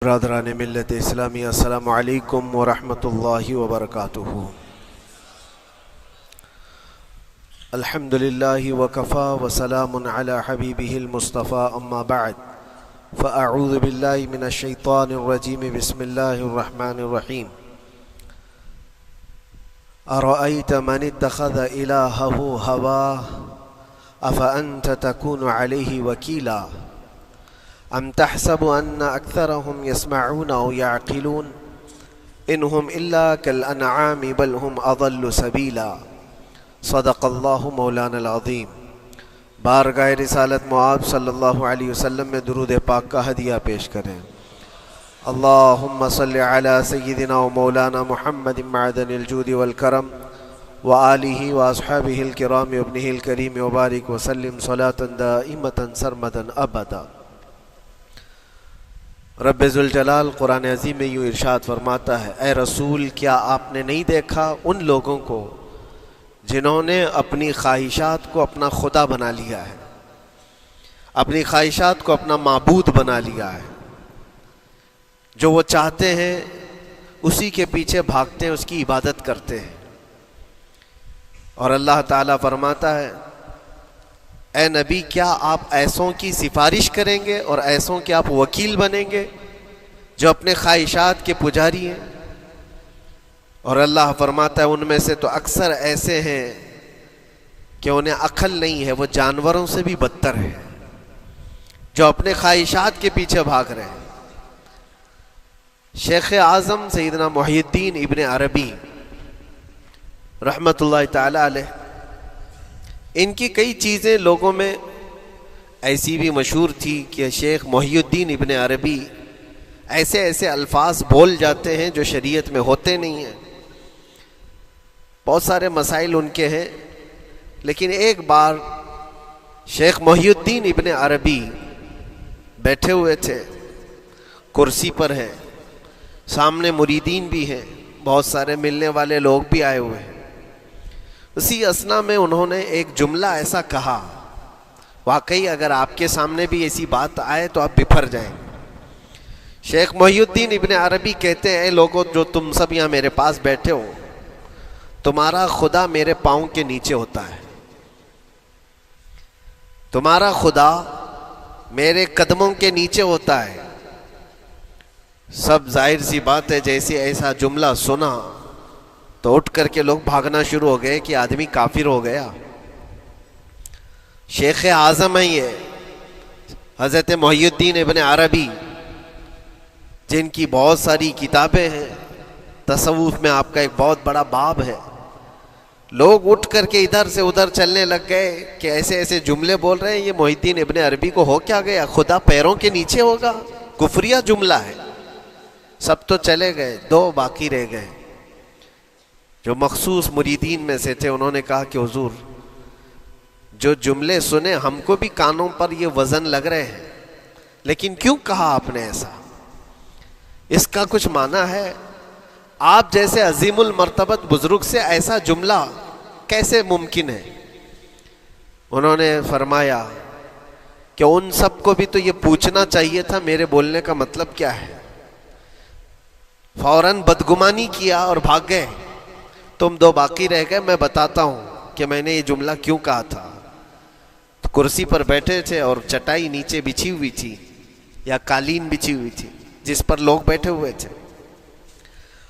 برادران ملت اسلامی، السلام علیکم ورحمۃ اللہ وبرکاتہ۔ الحمد للہ وکفا وسلام علی حبیبہ المصطفیٰ، اما بعد فاعوذ باللہ من الشیطان الرجیم، بسم اللہ الرحمن الرحیم۔ ارأیت من اتخذ الہہ ہواہ افانت تکون علیہ وکیلا ام تحسب ان اکثرهم يسمعون او يعقلون انهم الا كالانعام بل هم اضل سبیلا۔ صدق اللہ مولانا العظیم۔ بارگاہ رسالت معاب صلی اللہ علیہ وسلم میں درود پاک کا ہدیہ پیش کریں۔ اللہم صلی علی سیدنا و مولانا محمد معدن الجود والکرم وآلہ واصحابہ الکرام وابنہ الکریم وبارک وسلم صلاة دائمة سرمدا ابدا۔ رب ذوالجلال قرآن عظیم میں یوں ارشاد فرماتا ہے، اے رسول کیا آپ نے نہیں دیکھا ان لوگوں کو جنہوں نے اپنی خواہشات کو اپنا خدا بنا لیا ہے، اپنی خواہشات کو اپنا معبود بنا لیا ہے، جو وہ چاہتے ہیں اسی کے پیچھے بھاگتے ہیں، اس کی عبادت کرتے ہیں۔ اور اللہ تعالیٰ فرماتا ہے، اے نبی کیا آپ ایسوں کی سفارش کریں گے اور ایسوں کے آپ وکیل بنیں گے جو اپنے خواہشات کے پجاری ہیں؟ اور اللہ فرماتا ہے ان میں سے تو اکثر ایسے ہیں کہ انہیں عقل نہیں ہے، وہ جانوروں سے بھی بدتر ہیں، جو اپنے خواہشات کے پیچھے بھاگ رہے ہیں۔ شیخ اعظم سیدنا محی الدین ابن عربی رحمۃ اللہ تعالی علیہ، ان کی کئی چیزیں لوگوں میں ایسی بھی مشہور تھی کہ شیخ محی الدین ابن عربی ایسے ایسے الفاظ بول جاتے ہیں جو شریعت میں ہوتے نہیں ہیں۔ بہت سارے مسائل ان کے ہیں، لیکن ایک بار شیخ محی الدین ابن عربی بیٹھے ہوئے تھے، کرسی پر ہیں، سامنے مریدین بھی ہیں، بہت سارے ملنے والے لوگ بھی آئے ہوئے ہیں۔ اسی اثنا میں انہوں نے ایک جملہ ایسا کہا، واقعی اگر آپ کے سامنے بھی ایسی بات آئے تو آپ بپھر جائیں۔ شیخ محی الدین ابن عربی کہتے ہیں، اے لوگوں جو تم سب یہاں میرے پاس بیٹھے ہو، تمہارا خدا میرے پاؤں کے نیچے ہوتا ہے، تمہارا خدا میرے قدموں کے نیچے ہوتا ہے۔ سب ظاہر سی بات ہے، جیسے ایسا جملہ سنا تو اٹھ کر کے لوگ بھاگنا شروع ہو گئے کہ آدمی کافر ہو گیا۔ شیخ اعظم ہیں یہ حضرت محی الدین ابن عربی، جن کی بہت ساری کتابیں ہیں، تصوف میں آپ کا ایک بہت بڑا باب ہے۔ لوگ اٹھ کر کے ادھر سے ادھر چلنے لگ گئے کہ ایسے ایسے جملے بول رہے ہیں، یہ محی الدین ابن عربی کو ہو کیا گیا؟ خدا پیروں کے نیچے ہوگا؟ کفریہ جملہ ہے۔ سب تو چلے گئے، دو باقی رہ گئے جو مخصوص مریدین میں سے تھے۔ انہوں نے کہا کہ حضور جو جملے سنے ہم کو بھی کانوں پر یہ وزن لگ رہے ہیں، لیکن کیوں کہا آپ نے ایسا؟ اس کا کچھ معنی ہے؟ آپ جیسے عظیم المرتبت بزرگ سے ایسا جملہ کیسے ممکن ہے؟ انہوں نے فرمایا کہ ان سب کو بھی تو یہ پوچھنا چاہیے تھا میرے بولنے کا مطلب کیا ہے۔ فوراً بدگمانی کیا اور بھاگ گئے۔ تم دو باقی رہ گئے، میں بتاتا ہوں کہ میں نے یہ جملہ کیوں کہا تھا۔ کرسی پر بیٹھے تھے اور چٹائی نیچے بچھی ہوئی تھی یا قالین بچھی ہوئی تھی جس پر لوگ بیٹھے ہوئے تھے۔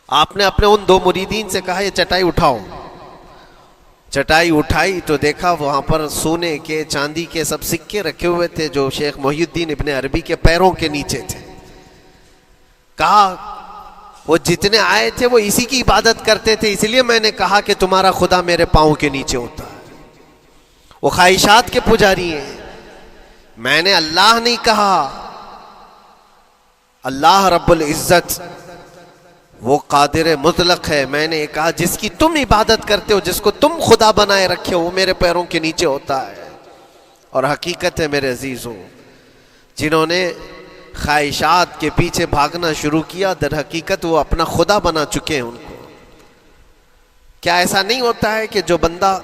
آپ نے اپنے ان دو مریدین سے کہا یہ چٹائی اٹھاؤ۔ چٹائی اٹھائی تو دیکھا وہاں پر سونے کے چاندی کے سب سکے رکھے ہوئے تھے جو شیخ محی الدین ابن عربی کے پیروں کے نیچے تھے۔ کہا وہ جتنے آئے تھے وہ اسی کی عبادت کرتے تھے، اس لیے میں نے کہا کہ تمہارا خدا میرے پاؤں کے نیچے ہوتا ہے۔ وہ خواہشات کے پجاری ہیں، میں نے اللہ نہیں کہا۔ اللہ رب العزت وہ قادر مطلق ہے، میں نے کہا جس کی تم عبادت کرتے ہو، جس کو تم خدا بنائے رکھے ہو، وہ میرے پیروں کے نیچے ہوتا ہے۔ اور حقیقت ہے میرے عزیزوں، جنہوں نے خواہشات کے پیچھے بھاگنا شروع کیا، در حقیقت وہ اپنا خدا بنا چکے ہیں ان کو۔ کیا ایسا نہیں ہوتا ہے کہ جو بندہ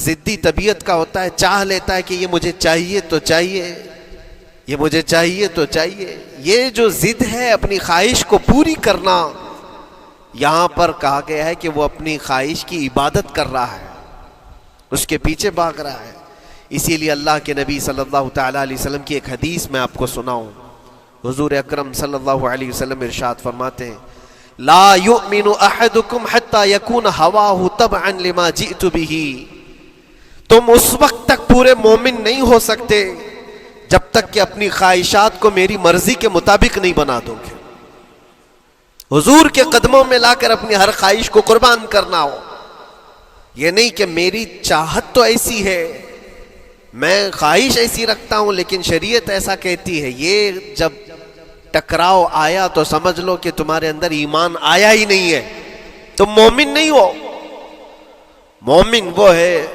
ضدی طبیعت کا ہوتا ہے، چاہ لیتا ہے کہ یہ مجھے چاہیے تو چاہیے، یہ مجھے چاہیے تو چاہیے. یہ جو ضد ہے اپنی خواہش کو پوری کرنا، یہاں پر کہا گیا ہے کہ وہ اپنی خواہش کی عبادت کر رہا ہے، اس کے پیچھے بھاگ رہا ہے. اسی لیے اللہ کے نبی صلی اللہ تعالیٰ علیہ وسلم کی ایک حدیث میں آپ کو سناؤں. حضور اکرم صلی اللہ علیہ وسلم ارشاد فرماتے ہیں لا یؤمن احدکم حتی یکون ہواہ تبعا لما جئت بہ. تم اس وقت تک پورے مومن نہیں ہو سکتے جب تک کہ اپنی خواہشات کو میری مرضی کے مطابق نہیں بنا دو گے. حضور کے قدموں میں لا کر اپنی ہر خواہش کو قربان کرنا ہو. یہ نہیں کہ میری چاہت تو ایسی ہے، میں خواہش ایسی رکھتا ہوں لیکن شریعت ایسا کہتی ہے. یہ جب ٹکراؤ آیا تو سمجھ لو کہ تمہارے اندر ایمان آیا ہی نہیں ہے، تم مومن نہیں ہو. مومن وہ ہے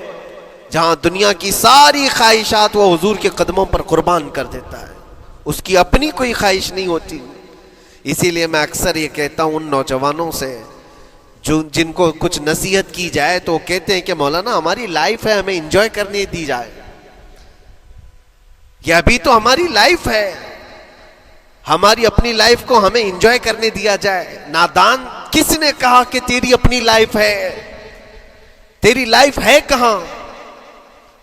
جہاں دنیا کی ساری خواہشات وہ حضور کے قدموں پر قربان کر دیتا ہے، اس کی اپنی کوئی خواہش نہیں ہوتی. اسی لیے میں اکثر یہ کہتا ہوں ان نوجوانوں سے جن کو کچھ نصیحت کی جائے تو وہ کہتے ہیں کہ مولانا ہماری لائف ہے، ہمیں انجوائے کرنے دی جائے. یہ ابھی تو ہماری لائف ہے، ہماری اپنی لائف کو ہمیں انجوائے کرنے دیا جائے. نادان، کس نے کہا کہ تیری اپنی لائف ہے؟ تیری لائف ہے کہاں؟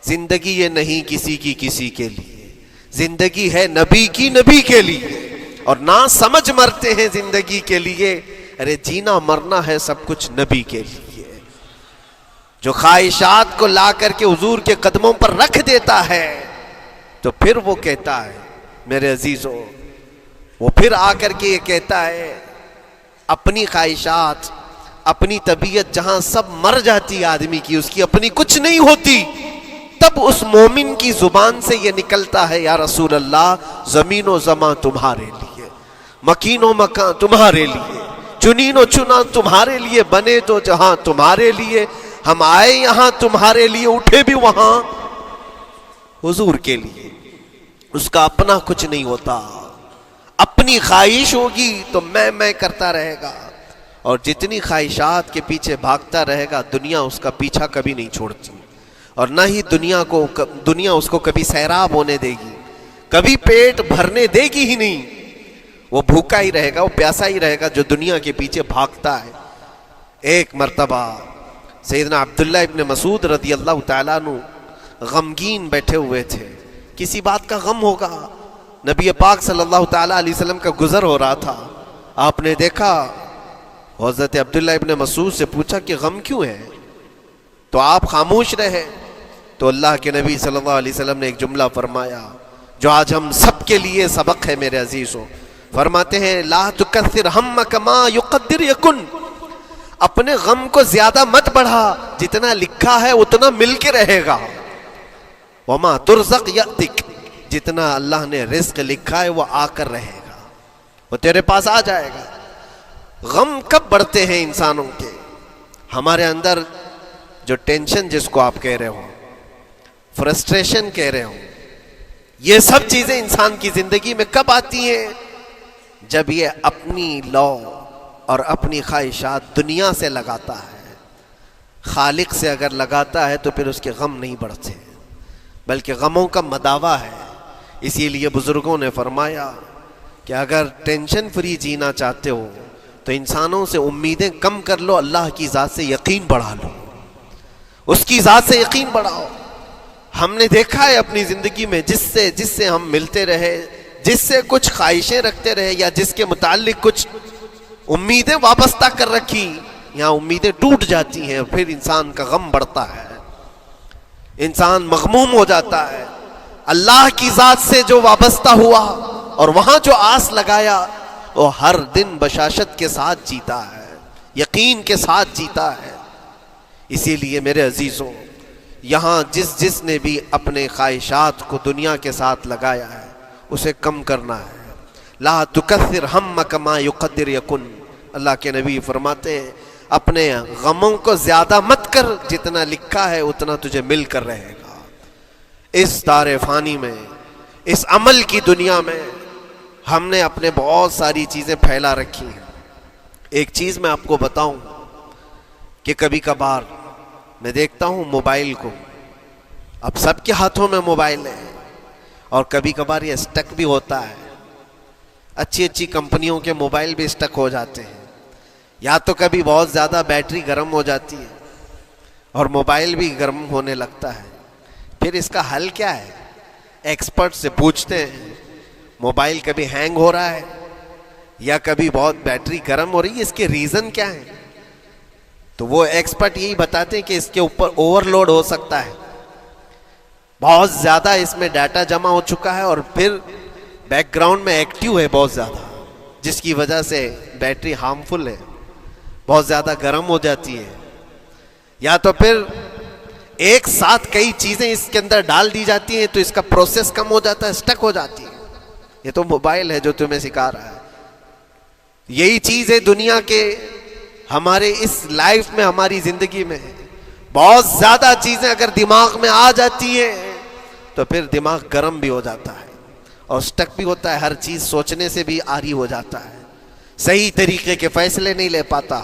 زندگی یہ نہیں کسی کی کسی کے لیے، زندگی ہے نبی کی نبی کے لیے. اور نہ سمجھ مرتے ہیں زندگی کے لیے. ارے جینا مرنا ہے سب کچھ نبی کے لیے. جو خواہشات کو لا کر کے حضور کے قدموں پر رکھ دیتا ہے تو پھر وہ کہتا ہے میرے عزیزوں، وہ پھر آ کر کے یہ کہتا ہے اپنی خواہشات، اپنی طبیعت جہاں سب مر جاتی آدمی کی، اس کی اپنی کچھ نہیں ہوتی، تب اس مومن کی زبان سے یہ نکلتا ہے یا رسول اللہ زمین و زمان تمہارے لیے، مکین و مکان تمہارے لیے، چنین و چنا تمہارے لیے، بنے تو جہاں تمہارے لیے، ہم آئے یہاں تمہارے لیے، اٹھے بھی وہاں حضور کے لیے. اس کا اپنا کچھ نہیں ہوتا. اپنی خواہش ہوگی تو میں کرتا رہے گا، اور جتنی خواہشات کے پیچھے بھاگتا رہے گا دنیا اس کا پیچھا کبھی نہیں چھوڑتی. اور نہ ہی دنیا اس کو کبھی سیراب ہونے دے گی، کبھی پیٹ بھرنے دے گی ہی نہیں. وہ بھوکا ہی رہے گا، وہ پیاسا ہی رہے گا جو دنیا کے پیچھے بھاگتا ہے. ایک مرتبہ سیدنا عبداللہ ابن مسعود رضی اللہ تعالیٰ عنہ غمگین بیٹھے ہوئے تھے. کسی بات کا غم ہوگا. نبی پاک صلی اللہ تعالیٰ علیہ وسلم کا گزر ہو رہا تھا. آپ نے دیکھا، حضرت عبداللہ ابن مسعود سے پوچھا کہ غم کیوں ہے؟ تو آپ خاموش رہے. تو اللہ کے نبی صلی اللہ علیہ وسلم نے ایک جملہ فرمایا جو آج ہم سب کے لیے سبق ہے میرے عزیزوں. فرماتے ہیں لا تکثر ہمک ما یقدر یکن. اپنے غم کو زیادہ مت بڑھا، جتنا لکھا ہے اتنا مل کے رہے گا. وما ترزق یأتک. جتنا اللہ نے رزق لکھا ہے وہ آ کر رہے گا، وہ تیرے پاس آ جائے گا. غم کب بڑھتے ہیں انسانوں کے؟ ہمارے اندر جو ٹینشن جس کو آپ کہہ رہے ہو، فرسٹریشن کہہ رہے ہو، یہ سب چیزیں انسان کی زندگی میں کب آتی ہیں؟ جب یہ اپنی لو اور اپنی خواہشات دنیا سے لگاتا ہے. خالق سے اگر لگاتا ہے تو پھر اس کے غم نہیں بڑھتے بلکہ غموں کا مداوا ہے. اسی لیے بزرگوں نے فرمایا کہ اگر ٹینشن فری جینا چاہتے ہو تو انسانوں سے امیدیں کم کر لو، اللہ کی ذات سے یقین بڑھا لو، اس کی ذات سے یقین بڑھاؤ. ہم نے دیکھا ہے اپنی زندگی میں جس سے ہم ملتے رہے، جس سے کچھ خواہشیں رکھتے رہے یا جس کے متعلق کچھ امیدیں وابستہ کر رکھی، یہاں امیدیں ٹوٹ جاتی ہیں، پھر انسان کا غم بڑھتا ہے، انسان مغموم ہو جاتا ہے. اللہ کی ذات سے جو وابستہ ہوا اور وہاں جو آس لگایا وہ ہر دن بشاشت کے ساتھ جیتا ہے، یقین کے ساتھ جیتا ہے. اسی لیے میرے عزیزوں، یہاں جس نے بھی اپنے خواہشات کو دنیا کے ساتھ لگایا ہے اسے کم کرنا ہے. لا تکثر ہمک ما یقدر یکن. اللہ کے نبی فرماتے ہیں اپنے غموں کو زیادہ مت کر، جتنا لکھا ہے اتنا تجھے مل کر رہے گا. اس دار فانی میں، اس عمل کی دنیا میں ہم نے اپنے بہت ساری چیزیں پھیلا رکھی ہیں. ایک چیز میں آپ کو بتاؤں کہ کبھی کبھار میں دیکھتا ہوں موبائل کو، اب سب کے ہاتھوں میں موبائل ہے، اور کبھی کبھار یہ اسٹک بھی ہوتا ہے. اچھی اچھی کمپنیوں کے موبائل بھی اسٹک ہو جاتے ہیں. یا تو کبھی بہت زیادہ بیٹری گرم ہو جاتی ہے اور موبائل بھی گرم ہونے لگتا ہے. پھر اس کا حل کیا ہے؟ ایکسپرٹ سے پوچھتے ہیں موبائل کبھی ہینگ ہو رہا ہے یا کبھی بہت بیٹری گرم ہو رہی ہے, اس کے ریزن کیا ہے؟ تو وہ ایکسپرٹ یہی بتاتے ہیں کہ اس کے اوپر اوور لوڈ ہو سکتا ہے, بہت زیادہ اس میں ڈیٹا جمع ہو چکا ہے اور پھر بیک گراؤنڈ میں ایکٹیو ہے بہت زیادہ, جس کی وجہ سے بیٹری ہارمفل ہے, بہت زیادہ گرم ہو جاتی ہے. یا تو پھر ایک ساتھ کئی چیزیں اس کے اندر ڈال دی جاتی ہیں تو اس کا پروسیس کم ہو جاتا ہے, اسٹک ہو جاتی ہے. یہ تو موبائل ہے جو تمہیں سکھا رہا ہے. یہی چیز ہے دنیا کے ہمارے اس لائف میں, ہماری زندگی میں بہت زیادہ چیزیں اگر دماغ میں آ جاتی ہیں تو پھر دماغ گرم بھی ہو جاتا ہے اور اسٹک بھی ہوتا ہے, ہر چیز سوچنے سے بھی عاری ہو جاتا ہے, صحیح طریقے کے فیصلے نہیں لے پاتا.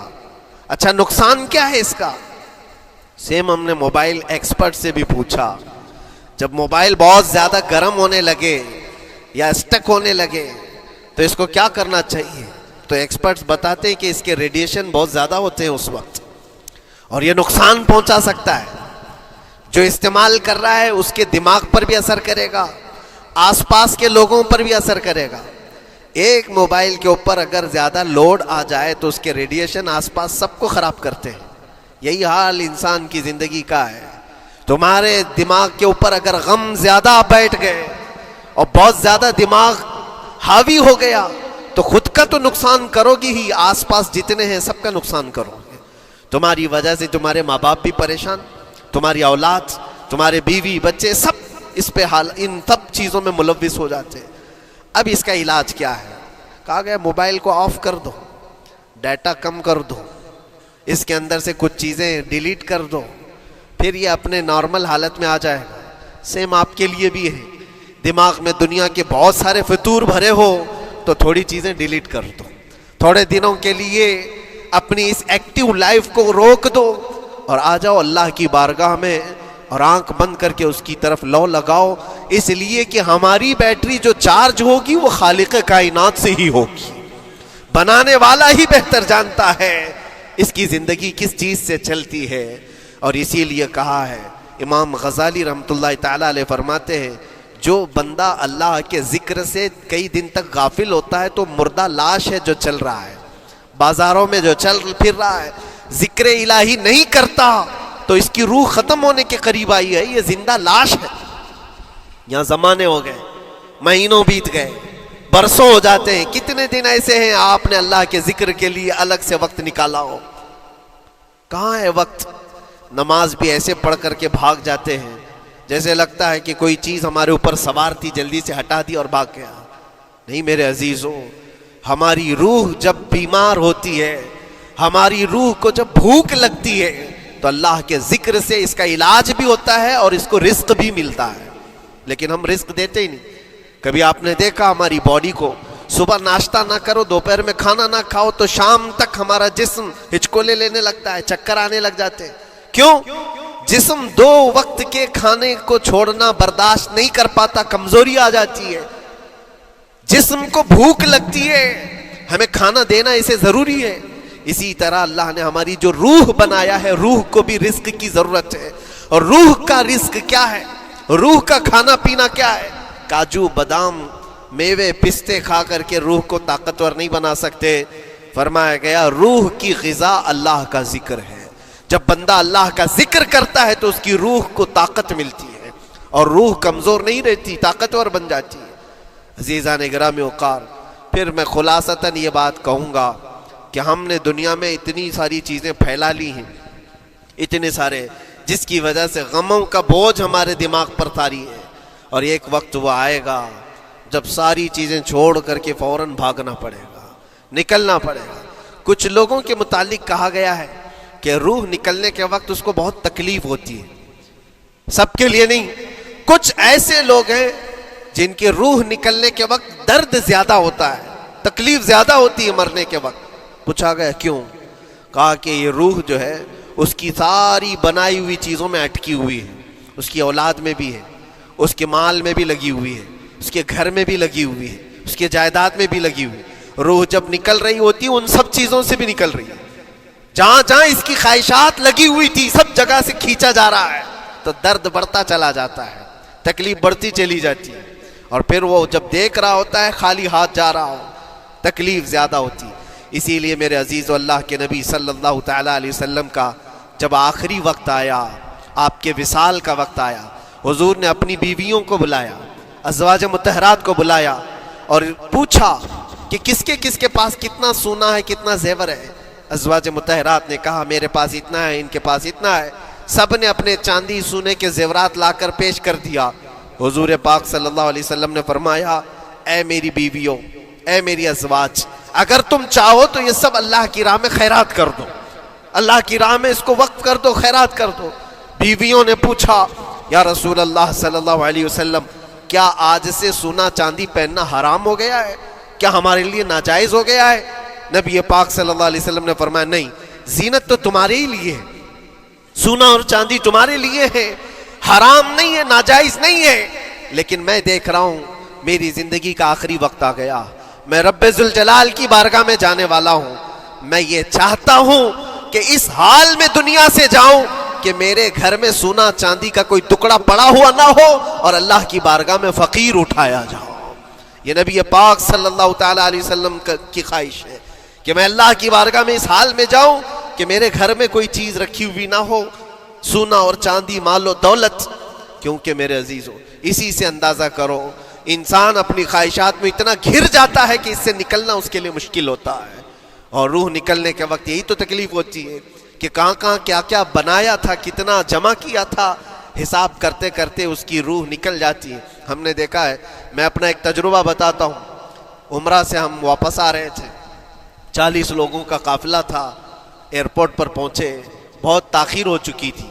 اچھا نقصان کیا ہے اس کا؟ سیم ہم نے موبائل ایکسپرٹ سے بھی پوچھا, جب موبائل بہت زیادہ گرم ہونے لگے یا اسٹک ہونے لگے تو اس کو کیا کرنا چاہیے؟ تو ایکسپرٹس بتاتے ہیں کہ اس کے ریڈیشن بہت زیادہ ہوتے ہیں اس وقت اور یہ نقصان پہنچا سکتا ہے. جو استعمال کر رہا ہے اس کے دماغ پر بھی اثر کرے گا, آس پاس کے لوگوں پر بھی اثر کرے گا. ایک موبائل کے اوپر اگر زیادہ لوڈ آ جائے تو اس کے ریڈیشن آس پاس سب کو خراب کرتے ہیں. یہی حال انسان کی زندگی کا ہے. تمہارے دماغ کے اوپر اگر غم زیادہ بیٹھ گئے اور بہت زیادہ دماغ حاوی ہو گیا تو خود کا تو نقصان کرو گی ہی, آس پاس جتنے ہیں سب کا نقصان کرو گے. تمہاری وجہ سے تمہارے ماں باپ بھی پریشان, تمہاری اولاد, تمہارے بیوی بچے سب اس پہ ان سب چیزوں میں ملوث ہو جاتے ہیں. اب اس کا علاج کیا ہے؟ کہا گیا موبائل کو آف کر دو, ڈیٹا کم کر دو, اس کے اندر سے کچھ چیزیں ڈیلیٹ کر دو, پھر یہ اپنے نارمل حالت میں آ جائے گا. سیم آپ کے لیے بھی ہے, دماغ میں دنیا کے بہت سارے فطور بھرے ہو تو تھوڑی چیزیں ڈیلیٹ کر دو, تھوڑے دنوں کے لیے اپنی اس ایکٹیو لائف کو روک دو اور آ جاؤ اللہ کی بارگاہ میں اور آنکھ بند کر کے اس کی طرف لو لگاؤ, اس لیے کہ ہماری بیٹری جو چارج ہوگی وہ خالق کائنات سے ہی ہوگی. بنانے والا ہی بہتر جانتا ہے اس کی زندگی کس چیز سے چلتی ہے. اور اسی لیے کہا ہے, امام غزالی رحمۃ اللہ تعالی علیہ فرماتے ہیں, جو بندہ اللہ کے ذکر سے کئی دن تک غافل ہوتا ہے تو مردہ لاش ہے جو چل رہا ہے, بازاروں میں جو چل پھر رہا ہے, ذکر الہی نہیں کرتا تو اس کی روح ختم ہونے کے قریب آئی ہے, یہ زندہ لاش ہے. یہاں زمانے ہو گئے, مہینوں بیت گئے, برسوں ہو جاتے ہیں, کتنے دن ایسے ہیں آپ نے اللہ کے ذکر کے لیے الگ سے وقت نکالا ہو؟ کہاں ہے وقت؟ نماز بھی ایسے پڑھ کر کے بھاگ جاتے ہیں جیسے لگتا ہے کہ کوئی چیز ہمارے اوپر سوار تھی, جلدی سے ہٹا دی اور بھاگ گیا. نہیں میرے عزیزوں, ہماری روح جب بیمار ہوتی ہے, ہماری روح کو جب بھوک لگتی ہے تو اللہ کے ذکر سے اس کا علاج بھی ہوتا ہے اور اس کو رزق بھی ملتا ہے. لیکن ہم رزق دیتے ہی نہیں. کبھی آپ نے دیکھا ہماری باڈی کو, صبح ناشتہ نہ کرو, دوپہر میں کھانا نہ کھاؤ تو شام تک ہمارا جسم ہچکولے لینے لگتا ہے, چکر آنے لگ جاتے ہیں. کیوں؟ جسم 2 وقت کے کھانے کو چھوڑنا برداشت نہیں کر پاتا, کمزوری آ جاتی ہے. جسم کو بھوک لگتی ہے, ہمیں کھانا دینا اسے ضروری ہے. اسی طرح اللہ نے ہماری جو روح بنایا ہے, روح کو بھی رزق کی ضرورت ہے. اور روح کا رزق کیا ہے؟ روح کا کھانا پینا کیا ہے؟ کاجو بادام میوے پستے کھا کر کے روح کو طاقتور نہیں بنا سکتے. فرمایا گیا روح کی غذا اللہ کا ذکر ہے. جب بندہ اللہ کا ذکر کرتا ہے تو اس کی روح کو طاقت ملتی ہے اور روح کمزور نہیں رہتی, طاقتور بن جاتی ہے. عزیزان گرامی وقار, پھر میں خلاصتاً یہ بات کہوں گا کہ ہم نے دنیا میں اتنی ساری چیزیں پھیلا لی ہیں, اتنے سارے, جس کی وجہ سے غموں کا بوجھ ہمارے دماغ پر طاری ہے. اور ایک وقت وہ آئے گا جب ساری چیزیں چھوڑ کر کے فوراً بھاگنا پڑے گا, نکلنا پڑے گا. کچھ لوگوں کے متعلق کہا گیا ہے کہ روح نکلنے کے وقت اس کو بہت تکلیف ہوتی ہے, سب کے لیے نہیں. کچھ ایسے لوگ ہیں جن کے روح نکلنے کے وقت درد زیادہ ہوتا ہے, تکلیف زیادہ ہوتی ہے مرنے کے وقت. پوچھا گیا کیوں؟ کہا کہ یہ روح جو ہے اس کی ساری بنائی ہوئی چیزوں میں اٹکی ہوئی ہے, اس کی اولاد میں بھی ہے, اس کے مال میں بھی لگی ہوئی ہے، اس کے گھر میں بھی لگی ہوئی ہے، اس کے جائیداد میں بھی لگی ہوئی ہے۔ روح جب نکل رہی ہوتی ہے ان سب چیزوں سے بھی نکل رہی ہے، جہاں جہاں اس کی خواہشات لگی ہوئی تھی سب جگہ سے کھینچا جا رہا ہے، تو درد بڑھتا چلا جاتا ہے، تکلیف بڑھتی چلی جاتی ہے، اور پھر وہ جب دیکھ رہا ہوتا ہے خالی ہاتھ جا رہا ہو، تکلیف زیادہ ہوتی ہے۔ اسی لیے میرے عزیز و اللہ کے نبی صلی اللہ تعالیٰ علیہ وسلم کا جب آخری وقت آیا، آپ کے وصال کا وقت آیا، حضور نے اپنی بیویوں کو بلایا، ازواج مطہرات کو بلایا اور پوچھا کہ کس کے پاس کتنا سونا ہے، کتنا زیور ہے۔ ازواج مطہرات نے کہا میرے پاس اتنا ہے، ان کے پاس اتنا ہے، سب نے اپنے چاندی سونے کے زیورات لا کر پیش کر دیا۔ حضور پاک صلی اللہ علیہ وسلم نے فرمایا اے میری بیویوں، اے میری ازواج، اگر تم چاہو تو یہ سب اللہ کی راہ میں خیرات کر دو، اللہ کی راہ میں اس کو وقف کر دو، خیرات کر دو۔ بیویوں نے پوچھا یا رسول اللہ صلی اللہ علیہ وسلم، کیا آج سے سونا چاندی پہننا حرام ہو گیا ہے؟ کیا ہمارے لیے ناجائز ہو گیا ہے؟ نبی پاک صلی اللہ علیہ وسلم نے فرمایا نہیں، زینت تو تمہارے ہی لیے ہے، سونا اور چاندی تمہارے لیے ہے، حرام نہیں ہے، ناجائز نہیں ہے، لیکن میں دیکھ رہا ہوں میری زندگی کا آخری وقت آ گیا، میں رب ذوالجلال کی بارگاہ میں جانے والا ہوں، میں یہ چاہتا ہوں کہ اس حال میں دنیا سے جاؤں کہ میرے گھر میں سونا چاندی کا کوئی ٹکڑا پڑا ہوا نہ ہو اور اللہ کی بارگاہ میں فقیر اٹھایا جاؤ۔ یہ نبی پاک صلی اللہ تعالیٰ علیہ وسلم کی خواہش ہے کہ میں اللہ کی بارگاہ میں اس حال میں جاؤں کہ میرے گھر میں کوئی چیز رکھی ہوئی نہ ہو، سونا اور چاندی، مال و دولت۔ کیونکہ میرے عزیزوں اسی سے اندازہ کرو انسان اپنی خواہشات میں اتنا گھر جاتا ہے کہ اس سے نکلنا اس کے لیے مشکل ہوتا ہے، اور روح نکلنے کے وقت یہی تو تکلیف ہوتی ہے کہ کہاں کہاں کیا کیا بنایا تھا، کتنا جمع کیا تھا، حساب کرتے کرتے اس کی روح نکل جاتی ہے۔ ہم نے دیکھا ہے، میں اپنا ایک تجربہ بتاتا ہوں۔ عمرہ سے ہم واپس آ رہے تھے، 40 لوگوں کا قافلہ تھا، ایئرپورٹ پر پہنچے، بہت تاخیر ہو چکی تھی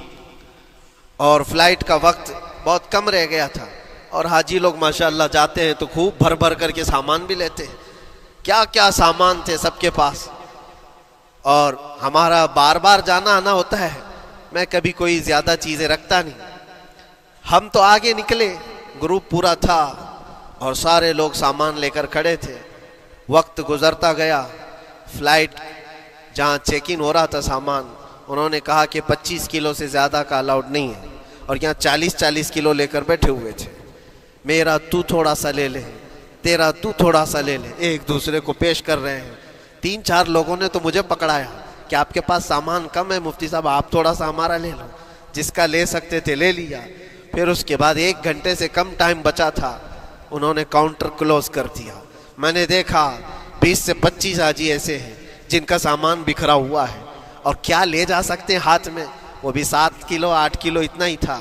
اور فلائٹ کا وقت بہت کم رہ گیا تھا، اور حاجی لوگ ماشاءاللہ جاتے ہیں تو خوب بھر بھر کر کے سامان بھی لیتے ہیں، کیا کیا سامان تھے سب کے پاس، اور ہمارا بار بار جانا آنا ہوتا ہے، میں کبھی کوئی زیادہ چیزیں رکھتا نہیں۔ ہم تو آگے نکلے، گروپ پورا تھا اور سارے لوگ سامان لے کر کھڑے تھے، وقت گزرتا گیا، فلائٹ جہاں چیک ان ہو رہا تھا سامان، انہوں نے کہا کہ 25 کلو سے زیادہ کا الاؤڈ نہیں ہے، اور یہاں 40 کلو لے کر بیٹھے ہوئے تھے، میرا تو تھوڑا سا لے لے، تیرا تو تھوڑا سا لے لے، ایک دوسرے کو پیش کر رہے ہیں۔ 3-4 لوگوں نے تو مجھے پکڑایا کہ آپ کے پاس سامان کم ہے مفتی صاحب، آپ تھوڑا سا ہمارا لے لو، جس کا لے سکتے تھے لے لیا۔ پھر اس کے بعد 1 گھنٹے سے کم ٹائم بچا تھا، انہوں نے کاؤنٹر کلوز کر دیا۔ میں نے دیکھا 20 سے 25 حاجی ایسے ہیں جن کا سامان بکھرا ہوا ہے، اور کیا لے جا سکتے ہیں ہاتھ میں، وہ بھی 7 کلو 8 کلو اتنا ہی تھا۔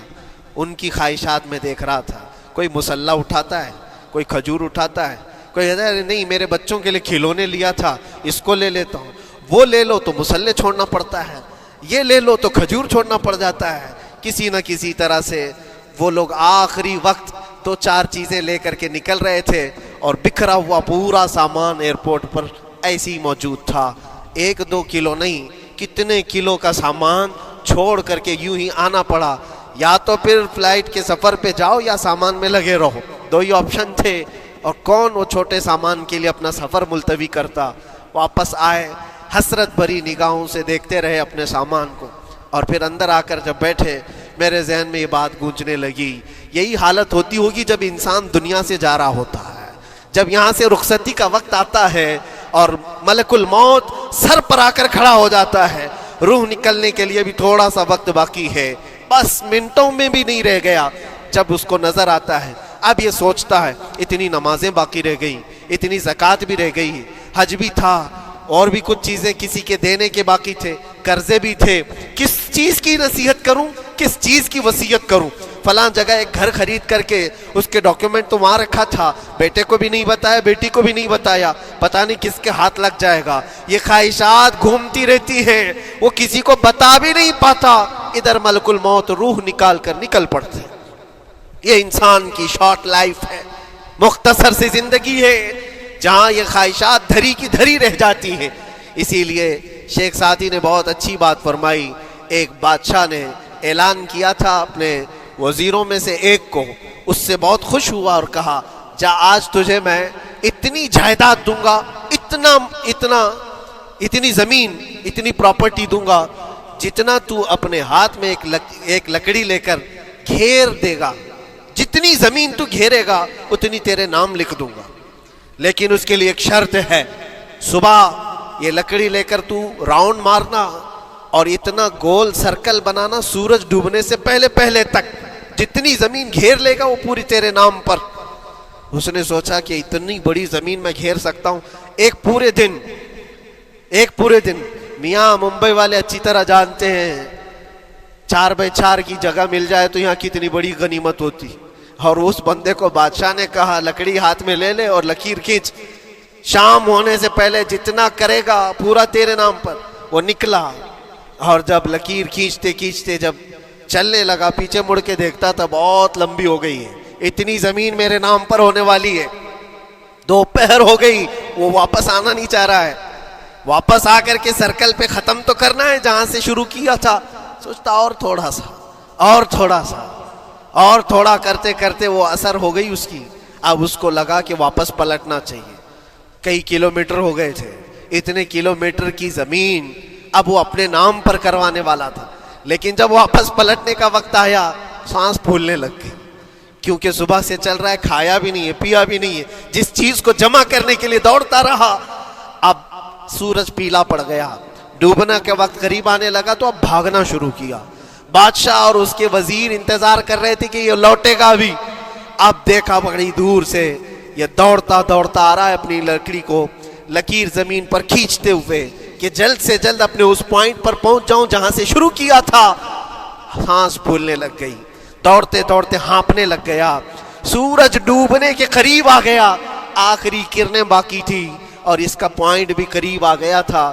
ان کی خواہشات میں دیکھ رہا تھا، کوئی مسلح اٹھاتا ہے، کوئی کھجور اٹھاتا ہے، کوئی کہتا ہے نہیں میرے بچوں کے لیے کھلونے لیا تھا اس کو لے لیتا ہوں، وہ لے لو تو مسلح چھوڑنا پڑتا ہے، یہ لے لو تو کھجور چھوڑنا پڑ جاتا ہے۔ کسی نہ کسی طرح سے وہ لوگ آخری وقت 2-4 چیزیں لے کر کے نکل رہے تھے، اور بکھرا ہوا پورا سامان ایئرپورٹ پر ایسی موجود تھا، 1-2 کلو نہیں، کتنے کلو کا سامان چھوڑ کر کے یوں ہی آنا پڑا۔ یا تو پھر فلائٹ کے سفر پہ جاؤ یا سامان میں لگے رہو، 2 ہی آپشن تھے، اور کون وہ چھوٹے سامان کے لیے اپنا سفر ملتوی کرتا۔ واپس آئے، حسرت بھری نگاہوں سے دیکھتے رہے اپنے سامان کو، اور پھر اندر آ کر جب بیٹھے میرے ذہن میں یہ بات گونجنے لگی، یہی حالت ہوتی ہوگی جب انسان دنیا سے جا رہا ہوتا ہے، جب یہاں سے رخصتی کا وقت آتا ہے اور ملک الموت سر پر آ کر کھڑا ہو جاتا ہے، روح نکلنے کے لیے بھی تھوڑا سا وقت باقی ہے، بس منٹوں میں بھی نہیں رہ گیا۔ جب اس کو نظر آتا ہے، اب یہ سوچتا ہے اتنی نمازیں باقی رہ گئی، اتنی زکوٰۃ بھی رہ گئی، حج بھی تھا، اور بھی کچھ چیزیں کسی کے دینے کے باقی تھے، قرضے بھی تھے، کس چیز کی نصیحت کروں، کس چیز کی وصیت کروں؟ فلاں جگہ ایک گھر خرید کر کے اس کے ڈاکیومنٹ تو وہاں رکھا تھا، بیٹے کو بھی نہیں بتایا، بیٹی کو بھی نہیں بتایا، پتہ نہیں کس کے ہاتھ لگ جائے گا۔ یہ خواہشات گھومتی رہتی ہیں، وہ کسی کو بتا بھی نہیں پاتا، ادھر ملک الموت روح نکال کر نکل پڑتے۔ یہ انسان کی شارٹ لائف ہے، مختصر سی زندگی ہے، جہاں یہ خواہشات دھری کی دھری رہ جاتی ہیں۔ اسی لیے شیخ سعدی نے بہت اچھی بات فرمائی، ایک بادشاہ نے اعلان کیا تھا اپنے وزیروں میں سے ایک کو اس سے بہت خوش ہوا اور کہا جا آج تجھے میں اتنی جائیداد دوں گا، اتنی زمین، اتنی پراپرٹی دوں گا جتنا تو اپنے ہاتھ میں ایک لکڑی لے کر گھیر دے گا، جتنی زمین تو گھیرے گا اتنی تیرے نام لکھ دوں گا، لیکن اس کے لیے ایک شرط ہے، صبح یہ لکڑی لے کر تو راؤنڈ مارنا اور اتنا گول سرکل بنانا سورج ڈوبنے سے پہلے تک، جتنی زمین گھیر لے گا وہ پوری تیرے نام پر۔ اس نے سوچا کہ اتنی بڑی زمین میں گھیر سکتا ہوں ایک پورے دن۔ میاں ممبئی والے اچھی طرح جانتے ہیں 4x4 کی جگہ مل جائے تو یہاں کتنی بڑی غنیمت ہوتی، اور اس بندے کو بادشاہ نے کہا لکڑی ہاتھ میں لے لے اور لکیر کھینچ، شام ہونے سے پہلے جتنا کرے گا پورا تیرے نام پر۔ وہ نکلا اور جب لکیر کھینچتے جب چلنے لگا پیچھے مڑ کے دیکھتا تھا بہت لمبی ہو گئی ہے، اتنی زمین میرے نام پر ہونے والی ہے۔ دوپہر ہو گئی، وہ واپس آنا نہیں چاہ رہا ہے، واپس آ کر کے سرکل پہ ختم تو کرنا ہے جہاں سے شروع کیا تھا۔ سوچتا اور تھوڑا کرتے کرتے وہ اثر ہو گئی اس کی۔ اب اس کو لگا کہ واپس پلٹنا چاہیے، کئی کلومیٹر ہو گئے تھے، اتنے کلومیٹر کی زمین اب وہ اپنے نام پر کروانے والا تھا، لیکن جب واپس پلٹنے کا وقت آیا سانس پھولنے لگ گئی، کیونکہ صبح سے چل رہا ہے، کھایا بھی نہیں ہے، پیا بھی نہیں ہے، جس چیز کو جمع کرنے کے لیے دوڑتا رہا۔ اب سورج پیلا پڑ گیا، ڈوبنا کے وقت قریب آنے لگا تو اب بھاگنا شروع کیا۔ بادشاہ اور اس کے وزیر انتظار کر رہے تھے کہ یہ لوٹے گا بھی۔ اب دیکھا بڑی دور سے یہ دوڑتا آ رہا ہے اپنی لکڑی کو لکیر زمین پر کھینچتے ہوئے کہ جلد سے جلد اپنے اس پوائنٹ پر پہنچ جاؤں جہاں سے شروع کیا تھا۔ سانس پھولنے لگ گئی، دوڑتے ہانپنے لگ گیا، سورج ڈوبنے کے قریب آ گیا، آخری کرنیں باقی تھی اور اس کا پوائنٹ بھی قریب آ گیا تھا۔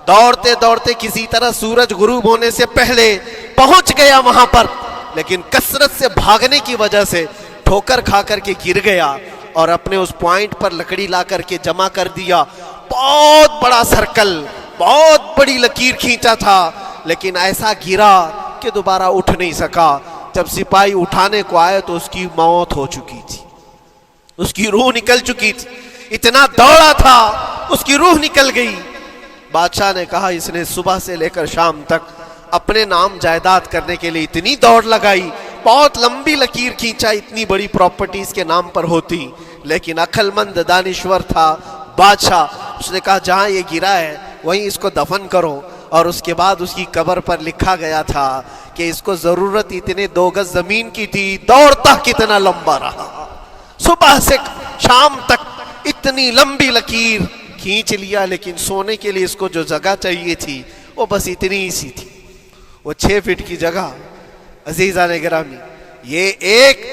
دوڑتے کسی طرح سورج غروب ہونے سے پہلے پہنچ گیا وہاں پر، لیکن کثرت سے بھاگنے کی وجہ سے ٹھوکر کھا کر کے گر گیا اور اپنے اس پوائنٹ پر لکڑی لا کر کے جمع کر دیا۔ بہت بڑا سرکل، بہت بڑی لکیر کھینچا تھا، لیکن ایسا گرا کہ دوبارہ اٹھ نہیں سکا۔ جب سپاہی اٹھانے کو آئے تو اس کی موت ہو چکی تھی، اس کی روح نکل چکی تھی، اتنا دوڑا تھا اس کی روح نکل گئی۔ بادشاہ نے کہا اس نے صبح سے لے کر شام تک اپنے نام جائیداد کرنے کے لیے اتنی دوڑ لگائی، بہت لمبی لکیر کھینچا، اتنی بڑی پراپرٹیز کے نام پر ہوتی، لیکن عقل مند دانشور تھا بادشاہ۔ اس نے کہا جہاں یہ گرا ہے وہیں اس کو دفن کرو، اور اس کے بعد اس کی قبر پر لکھا گیا تھا کہ اس کو ضرورت اتنے 2 گز زمین کی تھی، دوڑتا کتنا لمبا رہا، صبح سے شام تک اتنی لمبی لکیر کھینچ لیا، لیکن سونے کے لیے اس کو جو جگہ چاہیے تھی وہ بس اتنی ہی سی تھی، وہ 6 فٹ کی جگہ۔ عزیزان گرامی، یہ ایک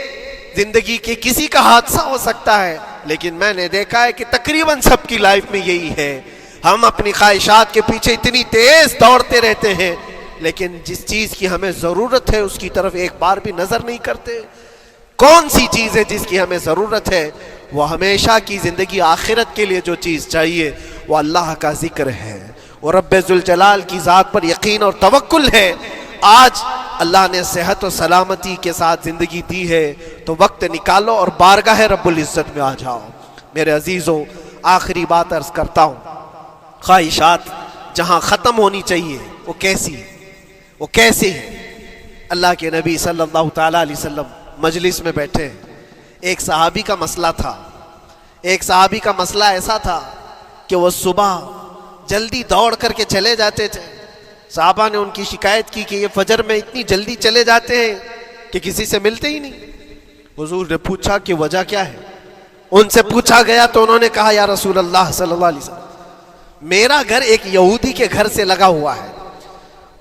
زندگی کے کسی کا حادثہ ہو سکتا ہے، لیکن میں نے دیکھا ہے کہ تقریباً سب کی لائف میں یہی ہے، ہم اپنی خواہشات کے پیچھے اتنی تیز دوڑتے رہتے ہیں، لیکن جس چیز کی ہمیں ضرورت ہے اس کی طرف ایک بار بھی نظر نہیں کرتے۔ کون سی چیز ہے جس کی ہمیں ضرورت ہے؟ وہ ہمیشہ کی زندگی آخرت کے لیے جو چیز چاہیے وہ اللہ کا ذکر ہے، وہ رب ذوالجلال کی ذات پر یقین اور توکل ہے۔ آج اللہ نے صحت و سلامتی کے ساتھ زندگی دی ہے تو وقت نکالو اور بارگاہ رب العزت میں آ جاؤ۔ میرے عزیزوں، آخری بات عرض کرتا ہوں، خواہشات جہاں ختم ہونی چاہیے وہ کیسی ہے؟ اللہ کے نبی صلی اللہ تعالیٰ علیہ وسلم مجلس میں بیٹھے، ایک صحابی کا مسئلہ ایسا تھا کہ وہ صبح جلدی دوڑ کر کے چلے جاتے تھے۔ صحابہ نے ان کی شکایت کی کہ یہ فجر میں اتنی جلدی چلے جاتے ہیں کہ کسی سے ملتے ہی نہیں۔ حضور نے پوچھا کہ وجہ کیا ہے؟ ان سے پوچھا گیا تو انہوں نے کہا یا رسول اللہ صلی اللہ علیہ وسلم، میرا گھر ایک یہودی کے گھر سے لگا ہوا ہے،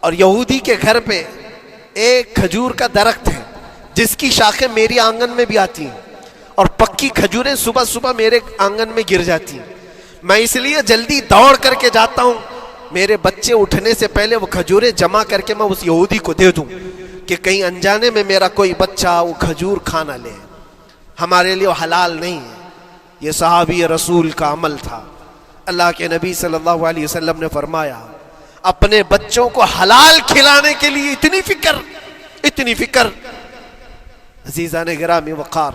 اور یہودی کے گھر پہ ایک کھجور کا درخت ہے جس کی شاخیں میری آنگن میں بھی آتی ہیں، اور پکی کھجوریں صبح صبح میرے آنگن میں گر جاتی ہیں۔ میں اس لیے جلدی دوڑ کر کے جاتا ہوں، میرے بچے اٹھنے سے پہلے وہ کھجوریں جمع کر کے میں اس یہودی کو دے دوں کہ کہیں انجانے میں میرا کوئی بچہ وہ کھجور کھا نہ لے، ہمارے لیے وہ حلال نہیں ہے۔ یہ صحابی رسول کا عمل تھا۔ اللہ کے نبی صلی اللہ علیہ وسلم نے فرمایا اپنے بچوں کو حلال کھلانے کے لیے اتنی فکر، عزیزان گرامی وقار،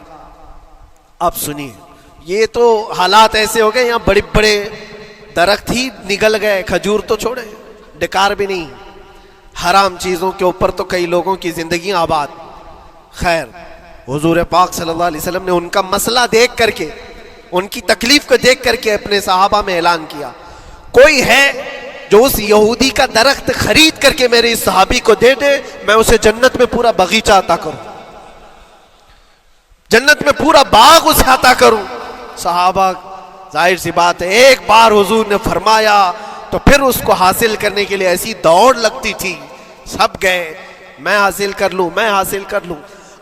اب سنیے، یہ تو حالات ایسے ہو گئے، یہاں بڑے بڑے درخت ہی نگل گئے، کھجور تو چھوڑے، ڈکار بھی نہیں، حرام چیزوں کے اوپر تو کئی لوگوں کی زندگی آباد۔ خیر، حضور پاک صلی اللہ علیہ وسلم نے ان کا مسئلہ دیکھ کر کے، ان کی تکلیف کو دیکھ کر کے اپنے صحابہ میں اعلان کیا، کوئی ہے جو اس یہودی کا درخت خرید کر کے میرے اس صحابی کو دے دے، میں اسے جنت میں پورا باغیچہ عطا کروں، جنت میں پورا باغ اسے عطا کروں۔ صحابہ، ظاہر سی بات ہے، ایک بار حضور نے فرمایا تو پھر اس کو حاصل کرنے کے لیے ایسی دوڑ لگتی تھی، سب گئے، میں حاصل کر لوں، میں حاصل کر لوں۔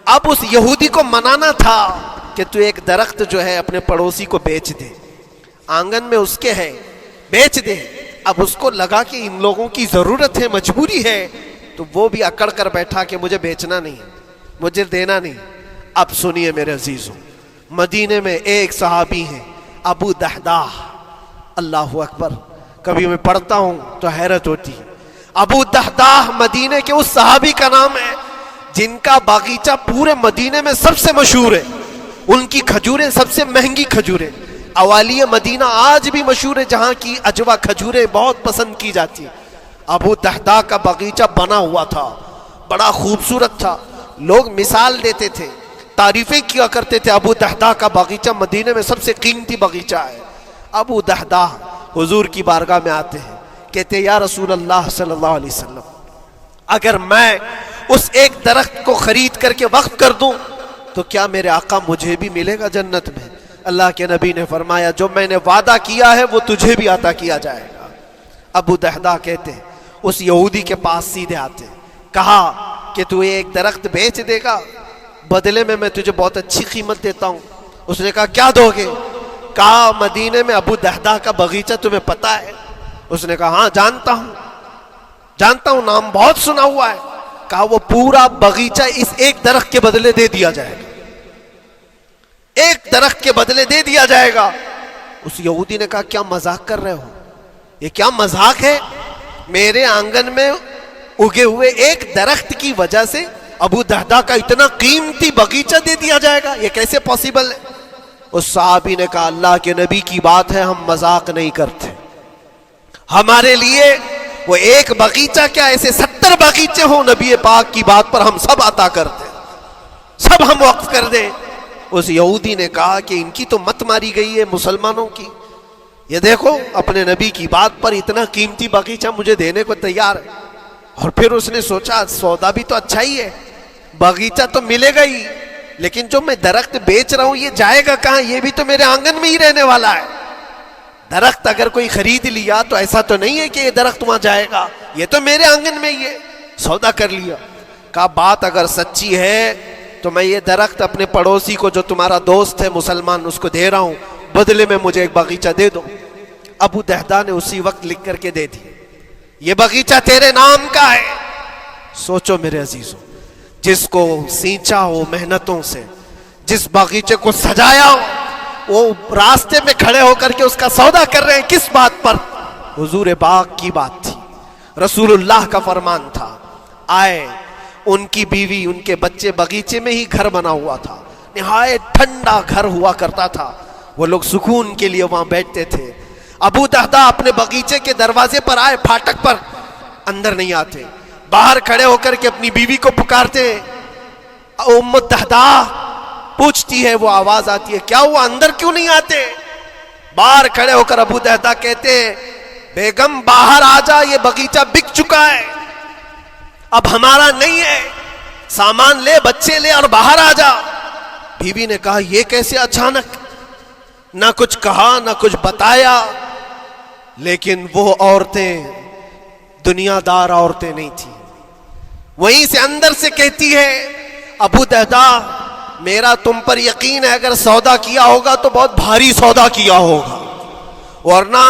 اب اس یہودی کو منانا تھا کہ تو ایک درخت جو ہے اپنے پڑوسی کو بیچ دے، آنگن میں اس کے ہے، بیچ دے۔ اب اس کو لگا کہ ان لوگوں کی ضرورت ہے، مجبوری ہے، تو وہ بھی اکڑ کر بیٹھا کہ مجھے بیچنا نہیں، مجھے دینا نہیں۔ اب سنیے میرے عزیزوں، مدینے میں ایک صحابی ہیں ابو دحداح، اللہ اکبر، کبھی میں پڑھتا ہوں تو حیرت ہوتی ہے۔ ابو دحداح مدینے کے اس صحابی کا نام ہے جن کا باغیچہ پورے مدینے میں سب سے مشہور ہے، ان کی کھجوریں سب سے مہنگی کھجوریں، اوالی مدینہ آج بھی مشہور ہے، جہاں کی اجوا کھجوریں بہت پسند کی جاتی ہیں۔ ابو دحداح کا باغیچہ بنا ہوا تھا، بڑا خوبصورت تھا، لوگ مثال دیتے تھے، تعریفیں کیا کرتے تھے، ابو دحداح کا باغیچہ مدینے میں سب سے قیمتی باغیچہ ہے۔ ابو دحداح حضور کی بارگاہ میں آتے ہیں، کہتے ہیں یا رسول اللہ صلی اللہ علیہ وسلم، اگر میں اس ایک درخت کو خرید کر کے وقف کر دوں تو کیا میرے آقا مجھے بھی ملے گا جنت میں؟ اللہ کے نبی نے فرمایا جو میں نے وعدہ کیا ہے وہ تجھے بھی عطا کیا جائے گا۔ ابو دحداح کہتے ہیں اس یہودی کے پاس سیدھے آتے ہیں، کہا کہ تو ایک درخت بیچ دے گا، بدلے میں تجھے بہت اچھی قیمت دیتا ہوں۔ اس نے کہا کیا دو گے؟ کہا مدینے میں ابو دحداح کا باغیچہ تمہیں پتہ ہے؟ اس نے کہا ہاں جانتا ہوں، نام بہت سنا ہوا ہے۔ کہا وہ پورا باغیچہ اس ایک درخت کے بدلے دے دیا جائے گا، ایک درخت کے بدلے دے دیا جائے گا۔ اس یہودی نے کہا کیا مذاق کر رہے ہو؟ یہ کیا مذاق ہے؟ میرے آنگن میں اگے ہوئے ایک درخت کی وجہ سے ابو دحداح کا اتنا قیمتی باغیچہ دے دیا جائے گا، یہ کیسے پاسبل ہے؟ اس صحابی نے کہا اللہ کے نبی کی بات ہے، ہم مذاق نہیں کرتے، ہمارے لیے وہ ایک باغیچہ کیا، ایسے 70 باغیچے ہوں، نبی پاک کی بات پر ہم سب عطا کر دیں، سب ہم وقف کر دیں۔ اس یہودی نے کہا کہ ان کی تو مت ماری گئی ہے مسلمانوں کی، یہ دیکھو اپنے نبی کی بات پر اتنا قیمتی باغیچہ مجھے دینے کو تیار ہے۔ اور پھر اس نے سوچا سودا بھی تو اچھا ہی ہے، باغیچہ تو ملے گا ہی، لیکن جو میں درخت بیچ رہا ہوں یہ جائے گا کہاں؟ یہ بھی تو میرے آنگن میں ہی رہنے والا ہے۔ درخت اگر کوئی خرید لیا تو ایسا تو نہیں ہے کہ یہ درخت وہاں جائے گا، یہ تو میرے آنگن میں ہی ہے، سودا کر لیا۔ کہا بات اگر سچی ہے تو میں یہ درخت اپنے پڑوسی کو جو تمہارا دوست ہے مسلمان اس کو دے رہا ہوں، بدلے میں مجھے ایک باغیچہ دے دو۔ ابو دحداح نے اسی وقت لکھ کر کے دے دی، یہ باغیچہ تیرے نام کا ہے۔ سوچو میرے عزیزوں، جس کو سینچا ہو محنتوں سے، جس باغیچے کو سجایا ہو، وہ راستے میں کھڑے ہو کر کے اس کا سودا کر رہے ہیں، کس بات پر؟ حضور پاک کی بات تھی، رسول اللہ کا فرمان تھا۔ آئے ان کی بیوی، ان کے بچے، باغیچے میں ہی گھر بنا ہوا تھا، نہایت ٹھنڈا گھر ہوا کرتا تھا، وہ لوگ سکون کے لیے وہاں بیٹھتے تھے۔ ابو دحداح اپنے باغیچے کے دروازے پر آئے، پھاٹک پر، اندر نہیں آتے، باہر کھڑے ہو کر کے اپنی بیوی کو پکارتے، ام دحداح پوچھتی ہے، وہ آواز آتی ہے کیا ہوا اندر کیوں نہیں آتے؟ باہر کھڑے ہو کر ابو دحداح کہتے ہیں بیگم باہر آ جا، یہ باغیچہ بک چکا ہے، اب ہمارا نہیں ہے، سامان لے، بچے لے اور باہر آ جا۔ بیوی نے کہا یہ کیسے اچانک؟ نہ کچھ کہا نہ کچھ بتایا، لیکن وہ عورتیں دنیا دار عورتیں نہیں تھیں، وہیں سے اندر سے کہتی ہے ابو دحداح میرا تم پر یقین ہے اگر سودا کیا ہوگا تو بہت بھاری سودا کیا ہوگا، ورنہ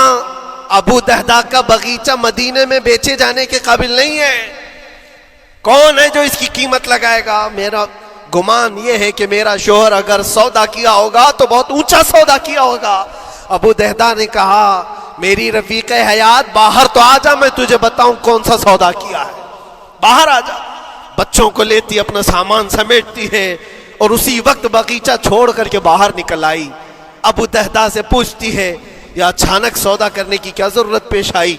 ابو دحداح کا باغیچہ مدینے میں بیچے جانے کے قابل نہیں ہے، کون ہے جو اس کی قیمت لگائے گا؟ میرا گمان یہ ہے کہ میرا شوہر اگر سودا کیا ہوگا تو بہت اونچا سودا کیا ہوگا۔ ابو دحداح نے کہا میری رفیق حیات باہر تو آ جا، میں تجھے بتاؤں کون سا سودا کیا ہے، باہر آ جا۔ بچوں کو لیتی، اپنا سامان سمیٹتی ہے، اور اسی وقت باغیچہ چھوڑ کر کے باہر نکل آئی۔ ابو دہدا سے پوچھتی ہے یہ اچانک سودا کرنے کی کیا ضرورت پیش آئی؟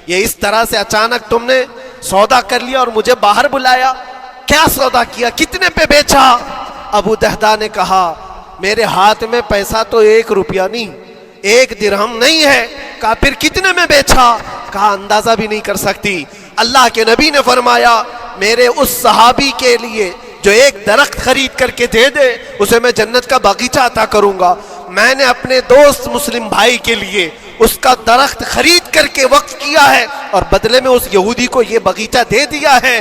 یہ اس طرح سے اچانک تم نے سودا کر لیا اور مجھے باہر بلایا، کیا سودا کیا، کتنے پہ بیچا؟ ابو دہدا نے کہا میرے ہاتھ میں پیسہ تو 1 روپیہ نہیں، 1 درہم نہیں ہے۔ کہا پھر کتنے میں بیچا؟ کہا اندازہ بھی نہیں کر سکتی۔ اللہ کے نبی نے فرمایا میرے اس صحابی کے لیے جو ایک درخت خرید کر کے دے دے اسے میں جنت کا باغیچہ عطا کروں گا۔ میں نے اپنے دوست مسلم بھائی کے لیے اس کا درخت خرید کر کے وقف کیا ہے اور بدلے میں اس یہودی کو یہ باغیچہ دے دیا ہے۔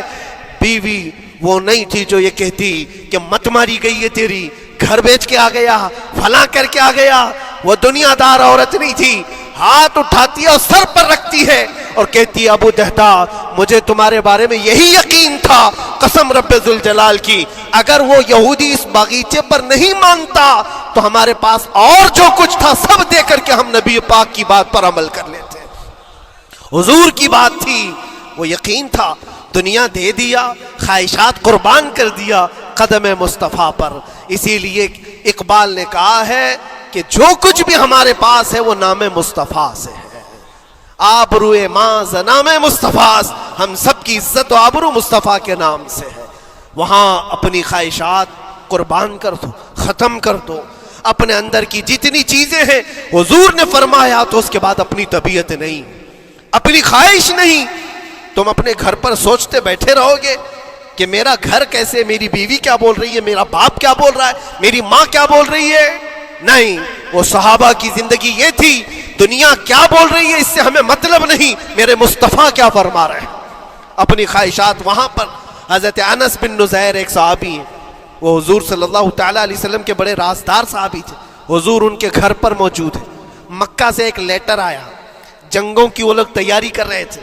بیوی وہ نہیں تھی جو یہ کہتی کہ مت ماری گئی ہے تیری، گھر بیچ کے آ گیا، فلاں کر کے آ گیا۔ وہ دنیا دار عورت نہیں تھی، ہاتھ اٹھاتی ہے اور سر پر رکھتی ہے اور کہتی ہے ابو دہدا مجھے تمہارے بارے میں یہی یقین تھا، قسم رب ذوالجلال کی اگر وہ یہودی اس باغیچے پر نہیں مانتا تو ہمارے پاس اور جو کچھ تھا سب دے کر کے ہم نبی پاک کی بات پر عمل کر لیتے۔ حضور کی بات تھی، وہ یقین تھا، دنیا دے دیا، خواہشات قربان کر دیا قدم مصطفیٰ پر۔ اسی لیے اقبال نے کہا ہے کہ جو کچھ بھی ہمارے پاس ہے وہ نام مصطفیٰ سے ہے، آبرو ماز نام مصطفیٰ، ہم سب کی عزت و آبرو مصطفیٰ کے نام سے ہے۔ وہاں اپنی خواہشات قربان کر دو، ختم کر دو، اپنے اندر کی جتنی چیزیں ہیں حضور نے فرمایا تو اس کے بعد اپنی طبیعت نہیں، اپنی خواہش نہیں۔ تم اپنے گھر پر سوچتے بیٹھے رہو گے کہ میرا گھر کیسے، میری بیوی کیا بول رہی ہے، میرا باپ کیا بول رہا ہے، میری ماں کیا بول رہی ہے؟ نہیں، وہ صحابہ کی زندگی یہ تھی، دنیا کیا بول رہی ہے اس سے ہمیں مطلب نہیں، میرے مصطفیٰ کیا فرما رہے ہیں۔ اپنی خواہشات وہاں پر۔ حضرت انس بن نزیر ایک صحابی ہیں، وہ حضور صلی اللہ تعالیٰ علیہ وسلم کے بڑے رازدار صحابی تھے، حضور ان کے گھر پر موجود ہیں۔ مکہ سے ایک لیٹر آیا، جنگوں کی وہ لوگ تیاری کر رہے تھے،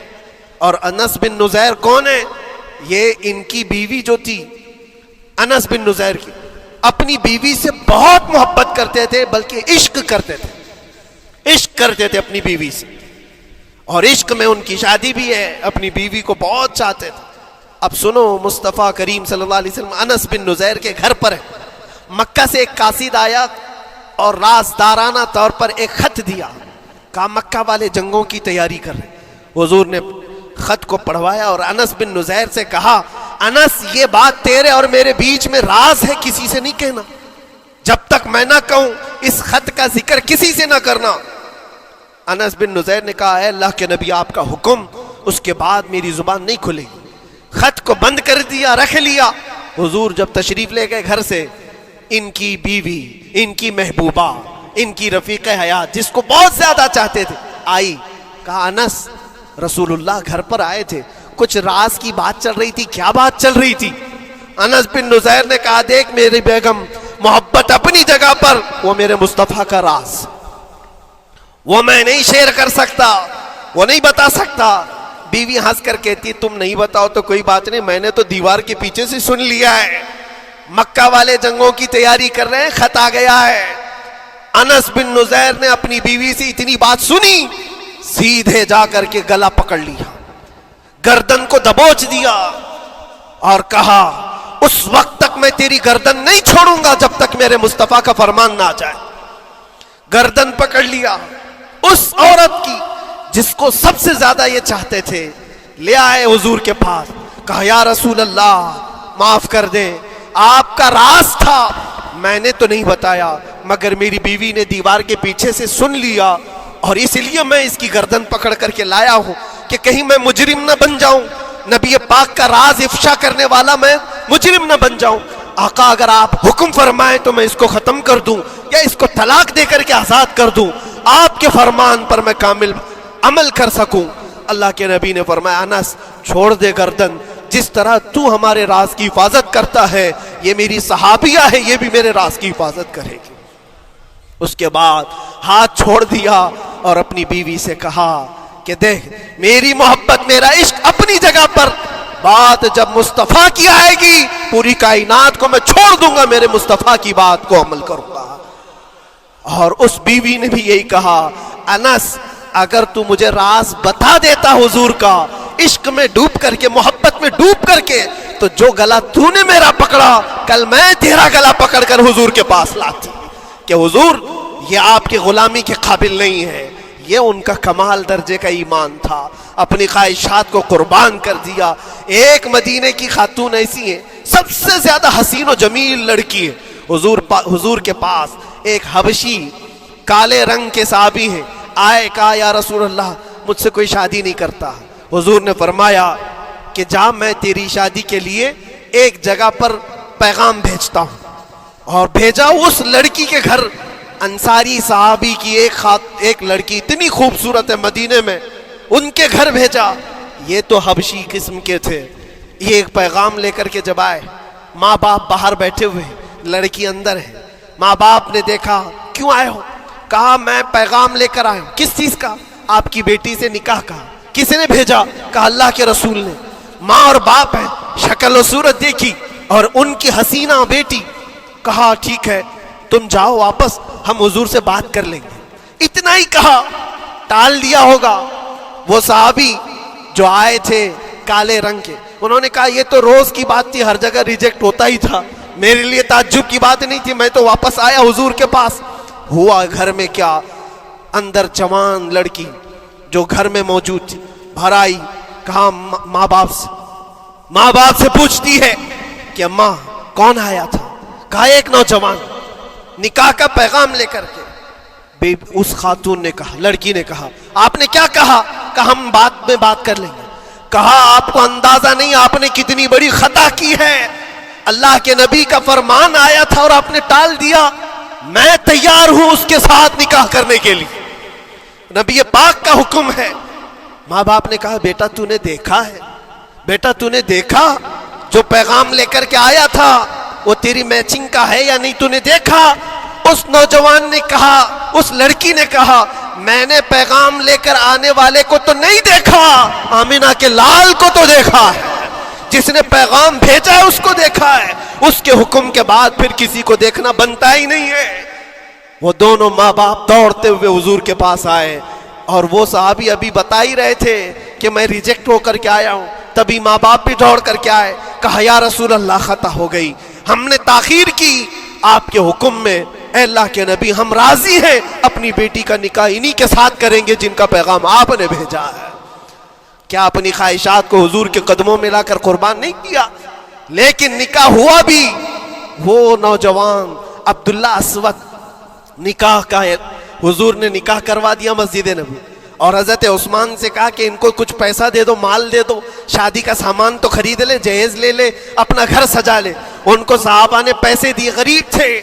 اور انس بن نزیر کون ہے؟ یہ ان کی بیوی جو تھی انس بن نزیر کی، اپنی بیوی سے بہت محبت کرتے تھے، بلکہ عشق کرتے تھے، عشق کرتے تھے اپنی بیوی سے، اور عشق میں ان کی شادی بھی ہے، اپنی بیوی کو بہت چاہتے تھے۔ اب سنو، مصطفیٰ کریم صلی اللہ علیہ وسلم انس بن نزیر کے گھر پر ہے، مکہ سے ایک قاصد آیا اور رازدارانہ طور پر ایک خط دیا، کہا مکہ والے جنگوں کی تیاری کر رہے۔ حضور نے خط کو پڑھوایا اور انس بن نزیر سے کہا انس یہ بات تیرے اور میرے بیچ میں راز ہے، کسی سے نہیں کہنا، جب تک میں نہ کہوں اس خط کا ذکر کسی سے نہ کرنا۔ انس بن نزیر نے کہا اے اللہ کے نبی آپ کا حکم، اس کے بعد میری زبان نہیں کھلے گی۔ خط کو بند کر دیا، رکھ لیا۔ حضور جب تشریف لے گئے گھر سے، ان کی بیوی، ان کی محبوبہ، ان کی رفیق حیات جس کو بہت زیادہ چاہتے تھے آئی، کہا انس رسول اللہ گھر پر آئے تھے، کچھ راز کی بات چل رہی تھی، کیا بات چل رہی تھی؟ انس بن نزیر نے کہا دیکھ میری بیگم، محبت اپنی جگہ پر، وہ میرے مصطفیٰ کا راز، وہ میں نہیں شیئر کر سکتا، وہ نہیں بتا سکتا۔ بیوی ہنس کر کہتی تم نہیں بتاؤ تو کوئی بات نہیں، میں نے تو دیوار کے پیچھے سے سن لیا ہے، مکہ والے جنگوں کی تیاری کر رہے ہیں، خط آ گیا ہے۔ انس بن نزیر نے اپنی بیوی سے اتنی بات سنی، سیدھے جا کر کے گلا پکڑ لیا، گردن کو دبوچ دیا اور کہا اس وقت تک میں تیری گردن نہیں چھوڑوں گا جب تک میرے مصطفیٰ کا فرمان نہ آ جائے۔ گردن پکڑ لیا اس عورت کی جس کو سب سے زیادہ یہ چاہتے تھے، لے آئے حضور کے پاس، کہا یا رسول اللہ معاف کر دیں، آپ کا راز تھا، میں نے تو نہیں بتایا، مگر میری بیوی نے دیوار کے پیچھے سے سن لیا اور اس لیے میں اس کی گردن پکڑ کر کے لایا ہوں کہ کہیں میں مجرم نہ بن جاؤں، نبی پاک کا راز افشا کرنے والا میں مجرم نہ بن جاؤں۔ آقا اگر آپ حکم فرمائیں تو میں اس کو ختم کر دوں یا اس کو طلاق دے کر کے آزاد کر دوں، آپ کے فرمان پر میں کامل عمل کر سکوں۔ اللہ کے نبی نے فرمایا انس چھوڑ دے گردن، جس طرح تو ہمارے راز کی حفاظت کرتا ہے یہ میری صحابیہ ہے، یہ بھی میرے راز کی حفاظت کرے گی۔ اس کے بعد ہاتھ چھوڑ دیا اور اپنی بیوی سے کہا کہ دیکھ میری محبت، میرا عشق اپنی جگہ پر، بات جب مصطفیٰ کی آئے گی پوری کائنات کو میں چھوڑ دوں گا، میرے مصطفیٰ کی بات کو عمل کروں گا۔ اور اس بیوی نے بھی یہی کہا انس اگر تو مجھے راز بتا دیتا حضور کا، عشق میں ڈوب کر کے، محبت میں ڈوب کر کے، تو جو گلا تو نے میرا پکڑا کل میں تیرا گلا پکڑ کر حضور کے پاس لاتی کہ حضور یہ آپ کی غلامی کے قابل نہیں ہے. یہ ان کا کمال درجے کا ایمان تھا, اپنی خواہشات کو قربان کر دیا. ایک مدینے کی خاتون ایسی ہے, سب سے زیادہ حسین و جمیل لڑکی ہے. حضور کے پاس ایک حبشی کالے رنگ کے صحابی ہیں, آئے کہا یا رسول اللہ مجھ سے کوئی شادی نہیں کرتا. حضور نے فرمایا کہ جا میں تیری شادی کے لیے ایک جگہ پر پیغام بھیجتا ہوں, اور بھیجا اس لڑکی کے گھر. انصاری صحابی کی ایک لڑکی اتنی خوبصورت ہے مدینے میں, ان کے گھر بھیجا. یہ تو حبشی قسم کے تھے. یہ ایک پیغام لے کر کے جب آئے, ماں باپ باہر بیٹھے ہوئے, لڑکی اندر ہے. ماں باپ نے دیکھا کیوں آئے ہو؟ کہا میں پیغام لے کر آیا ہوں. کس چیز کا؟ آپ کی بیٹی سے نکاح کا. کس نے بھیجا؟ کہا اللہ کے رسول نے. ماں اور باپ ہیں, شکل و صورت دیکھی اور ان کی حسینہ بیٹی. کہا ٹھیک ہے تم جاؤ واپس, ہم حضور سے بات کر لیں گے. اتنا ہی کہا, ٹال دیا ہوگا. وہ صحابی جو آئے تھے کالے رنگ کے, انہوں نے کہا یہ تو روز کی بات تھی, ہر جگہ ریجیکٹ ہوتا ہی تھا, میرے لیے تعجب کی بات نہیں تھی, میں تو واپس آیا حضور کے پاس. ہوا گھر میں کیا, اندر جوان لڑکی جو گھر میں موجود تھی باہر آئی. کہا ماں باپ سے پوچھتی ہے کہ اماں کون آیا تھا؟ کہا ایک نوجوان نکاح کا پیغام لے کر کے. اس خاتون نے کہا, لڑکی نے کہا آپ نے کیا کہا؟ کہا ہم بعد میں بات کر لیں گے. کہا آپ کو اندازہ نہیں آپ نے کتنی بڑی خطا کی ہے, اللہ کے نبی کا فرمان آیا تھا اور آپ نے ٹال دیا. میں تیار ہوں اس کے ساتھ نکاح کرنے کے لیے, نبی پاک کا حکم ہے. ماں باپ نے کہا بیٹا تو نے دیکھا ہے, بیٹا تو نے دیکھا جو پیغام لے کر کے آیا تھا وہ تیری میچنگ کا ہے یا نہیں, تو نے دیکھا؟ اس نوجوان نے کہا, اس لڑکی نے کہا میں نے پیغام لے کر آنے والے کو تو نہیں دیکھا, آمینہ کے لال کو تو دیکھا ہے, جس نے پیغام بھیجا ہے اس کو دیکھا ہے. اس کے حکم کے بعد پھر کسی کو دیکھنا بنتا ہی نہیں ہے. وہ دونوں ماں باپ دوڑتے ہوئے حضور کے پاس آئے, اور وہ صحابی ابھی بتا ہی رہے تھے کہ میں ریجیکٹ ہو کر کے آیا ہوں, تبھی ماں باپ بھی دوڑ کر کے آئے. کہا یا رسول اللہ خطا ہو گئی, ہم نے تاخیر کی آپ کے حکم میں. اے اللہ کے نبی ہم راضی ہیں, اپنی بیٹی کا نکاح انہی کے ساتھ کریں گے جن کا پیغام آپ نے بھیجا ہے. کیا اپنی خواہشات کو حضور کے قدموں میں لا کر قربان نہیں کیا؟ لیکن نکاح ہوا بھی. وہ نوجوان عبداللہ اسود نکاح کا ہے, حضور نے نکاح کروا دیا مسجد نبی, اور حضرت عثمان سے کہا کہ ان کو کچھ پیسہ دے دو, مال دے دو, شادی کا سامان تو خرید لے, جہیز لے لے, اپنا گھر سجا لے. ان کو صحابہ نے پیسے دیے, غریب تھے.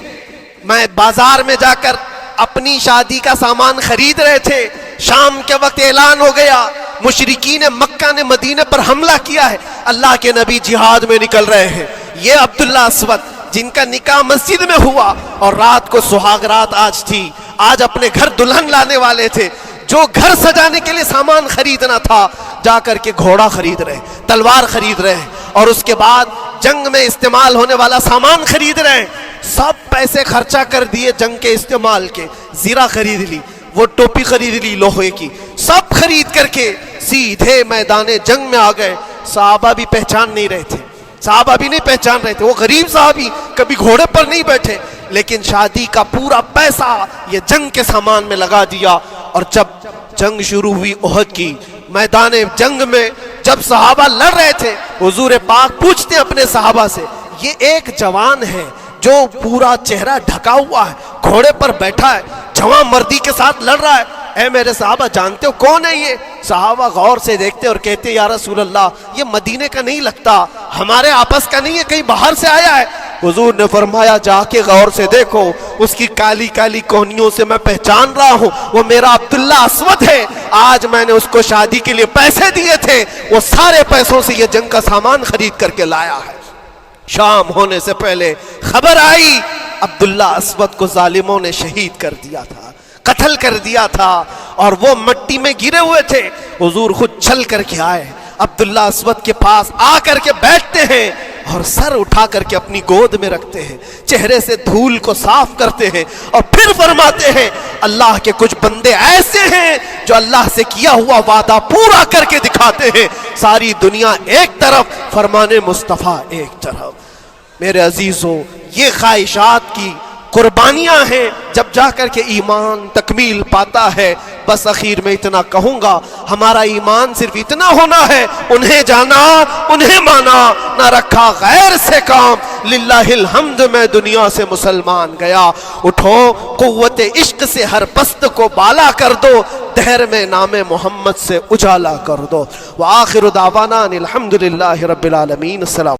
میں بازار میں جا کر اپنی شادی کا سامان خرید رہے تھے, شام کے وقت اعلان ہو گیا مشرکین مکہ نے مدینے پر حملہ کیا ہے, اللہ کے نبی جہاد میں نکل رہے ہیں. یہ عبداللہ اسود جن کا نکاح مسجد میں ہوا, اور رات کو سہاگ رات آج تھی, آج اپنے گھر دلہن لانے والے تھے, جو گھر سجانے کے لیے سامان خریدنا تھا جا کر کے گھوڑا خرید رہے, تلوار خرید رہے, اور اس کے بعد جنگ میں استعمال ہونے والا سامان خرید رہے. سب پیسے خرچہ کر دیے جنگ کے استعمال کے, زیرہ خرید لی, وہ ٹوپی خرید لی لوہے کی, سب خرید کر کے سیدھے میدان جنگ میں آ گئے. صحابہ بھی پہچان نہیں رہے تھے, صحابہ بھی نہیں پہچان رہے تھے. وہ غریب صحابی کبھی گھوڑے پر نہیں بیٹھے, لیکن شادی کا پورا پیسہ یہ جنگ کے سامان میں لگا دیا. اور جب جنگ شروع ہوئی احد کی, میدان جنگ میں جب صحابہ لڑ رہے تھے, حضور پاک پوچھتے ہیں اپنے صحابہ سے, یہ ایک جوان ہے جو پورا چہرہ ڈھکا ہوا ہے, گھوڑے پر بیٹھا ہے, جوان مردی کے ساتھ لڑ رہا ہے, اے میرے صحابہ جانتے ہو کون ہے یہ؟ صحابہ غور سے دیکھتے اور کہتے یا رسول اللہ یہ مدینے کا نہیں لگتا, ہمارے آپس کا نہیں ہے, کہیں باہر سے آیا ہے. حضور نے فرمایا جا کے غور سے دیکھو, اس کی کالی کالی کوہنیوں سے میں پہچان رہا ہوں, وہ میرا عبداللہ اسود ہے. آج میں نے اس کو شادی کے لیے پیسے دیے تھے, وہ سارے پیسوں سے یہ جنگ کا سامان خرید کر کے لایا ہے. شام ہونے سے پہلے خبر آئی عبداللہ اسود کو ظالموں نے شہید کر دیا تھا, قتل کر دیا تھا, اور وہ مٹی میں گرے ہوئے تھے. حضور خود چل کر کے آئے, عبداللہ اسود کے پاس آ کر کے بیٹھتے ہیں, اور سر اٹھا کر کے اپنی گود میں رکھتے ہیں، چہرے سے دھول کو صاف کرتے ہیں، اور پھر فرماتے ہیں اللہ کے کچھ بندے ایسے ہیں جو اللہ سے کیا ہوا وعدہ پورا کر کے دکھاتے ہیں، ساری دنیا ایک طرف، فرمان مصطفیٰ ایک طرف۔ میرے عزیزوں، یہ خواہشات کی قربانیاں ہیں جب جا کر کے ایمان تکمیل پاتا ہے۔ بس اخیر میں اتنا کہوں گا، ہمارا ایمان صرف اتنا ہونا ہے، انہیں جانا انہیں مانا، نہ رکھا غیر سے کام، للہ الحمد میں دنیا سے مسلمان گیا۔ اٹھو، قوت عشق سے ہر پست کو بالا کر دو، دہر میں نام محمد سے اجالا کر دو۔ وآخر دعوانا الحمدللہ رب العالمین۔ السلام۔